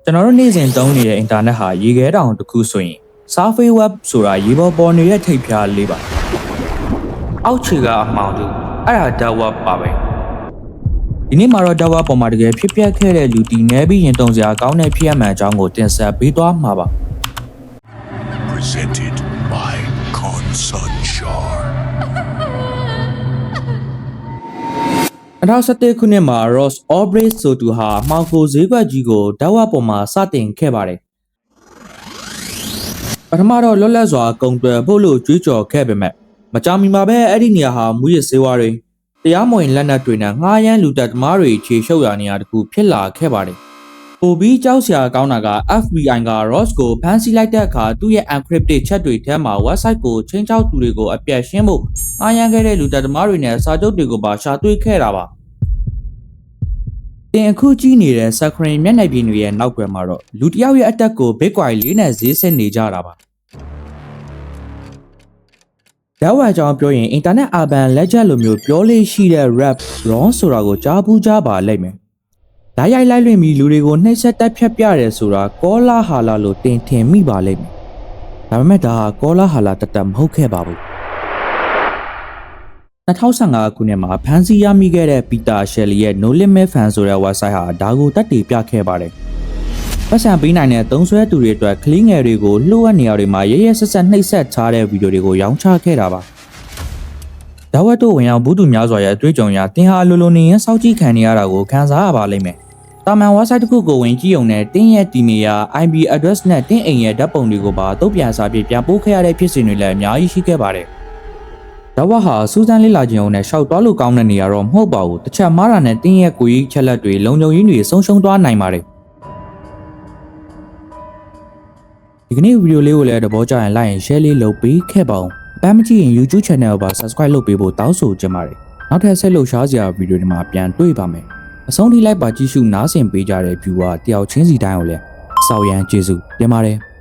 ကျွန်တော်တို့နေ့စဉ်သုံးနေတဲ့အင်တာနက်ဟာရေခဲတောင်တစ်ခုဆိုရင် Surface Web ဆိုတာရေပေါ်ပေါ်နေတဲ့ထိပ်ဖျားလေးပါအောက်ခြေကအမှောင်တူအဲ့ဒါ Dark Web ပါပဲဒီနေ့မှာတော့ Dark Web ပေါ်မှာတကယ်ဖြစ်ပျက်ခဲ့တဲ့လူတီနေပြီးရင်တုံစရာကောင်းတဲ့ဖြစ်ရမှန်အကြောင်းကိုတင်ဆက်ပေးသွားမှာပါ Presented by Consunchar 2017 ခုနှစ်မှာ Ross Albright ဆိုသူဟာမှောင်ခိုဈေးကွက်ကြီးကို Dark Web ပေါ်မှာစတင်ခဲ့ပါတယ်ပထမတော့လွတ်လပ်စွာကုန်သွယ်ဖို့လို့ကြွေးကြော်ခဲ့ပေမဲ့မကြာမီမှာပဲအဲ့ဒီနေရာဟာမူရစ်ဆေးဝါးတွေတရားမဝင်လက်နက်တွေနဲ့ငှားရမ်းလူတက်သမားတွေခြေရှုပ်ရာနေရာတခုဖြစ်လာခဲ့ပါတယ်။ပိုပြီးကြောက်စရာကောင်းတာက FBI က Ross ကိုဖမ်းဆီးလိုက်တဲ့အခါသူ့ရဲ့ encrypted chat တွေထဲမှာ website ကိုချင်းချောက်သူတွေကိုအပြတ်ရှင်းဖို့ငှားရမ်းခဲ့တဲ့လူတက်သမားတွေနဲ့စာချုပ်တွေကိုပါရှာတွေ့ခဲ့တာပါ။တင်အခုကြည့်နေတဲ့ Screen မျက်နှာပြင်တွေရဲ့နောက်ွယ်မှာတော့လူတစ်ယောက်ရဲ့အတက်ကို Bitcoin လေးနဲ့ဈေးဆက်နေကြတာပါ။ဒါဝါကြောင့်ပြောရင် Internet Urban Legend လိုမျိုးပြောလေးရှိတဲ့ rap wrong ဆိုတာကိုကြားဘူးကြပါလိမ့်မယ်။ဓာတ်ရိုက်လိုက်လွင်ပြီးလူတွေကိုနှိပ်စက်တက်ဖြတ်ပြရဲဆိုတာကောလာဟာလာလို့တင်ထင်မိပါလိမ့်မယ်။ဒါပေမဲ့ဒါဟာကောလာဟာလာတတ်မဟုတ်ခဲ့ပါဘူး။2015ခုနှစ်မှာဖန်စီရမိခဲ့တဲ့ Peter Shelley ရဲ့ No Limit Fan ဆိုတဲ့ website ဟာဒါကိုတက်တည်ပြခဲ့ပါတယ်။ပတ်စံပေးနိုင်တဲ့သုံးစွဲသူတွေအတွက်ကလေးငယ်တွေကိုလှုပ်ဝက်နေရာတွေမှာရဲရဲဆက်ဆက်နှိပ်စက်ထားတဲ့ဗီဒီယိုတွေကိုရောင်းချခဲ့တာပါ။ဒါဝတ်တို့ဝင်ရောက်ဘူးသူများစွာရဲ့အတွေ့အကြုံအရတင်ဟာလိုလိုနေရင်စောက်ကြည့်ခံနေရတာကိုခံစားရပါလိမ့်မယ်။တာမန် website တစ်ခုကိုဝင်ကြည့်ုံနဲ့တင်းရဲ့တီနေရ IP address နဲ့တင်းအိမ်ရဲ့ဓာတ်ပုံတွေကိုပါတုတ်ပြန်စာပြေပြန်ပို့ခဲ့ရတဲ့ဖြစ်စဉ်တွေလည်းအများကြီးရှိခဲ့ပါတယ်။ဒါဝတ်ဟာစူးစမ်းလေ့လာခြင်းုံနဲ့ရှောက်သွားလို့ကောင်းတဲ့နေရာတော့မဟုတ်ပါဘူး။တစ်ချက်မှားတာနဲ့တင်းရဲ့ကိုကြီးချက်လက်တွေလုံခြုံရေးတွေဆုံးရှုံးသွားနိုင်ပါတယ်။ဒီကနေ့ဗီဒီယိုလေးကိုလည်းသဘောကျရင် like ရင် share လေးလုပ်ပေးခဲ့ပါဦး။အပန်းမကြည့်ရင် YouTube channel ကိုပါ subscribe လုပ်ပေးဖို့တောင်းဆိုချင်ပါတယ်။နောက်ထပ်ဆက်လို့ရှားစရာဗီဒီယိုတွေမှာပြန်တွေ့ပါမယ်။အဆုံးထိ like ပါကြည့်ရှုနားဆင်ပေးကြတဲ့ viewer တယောက်ချင်းစီတိုင်းကိုလည်းစောက်ရန်ကျေးဇူးတင်ပါတယ်။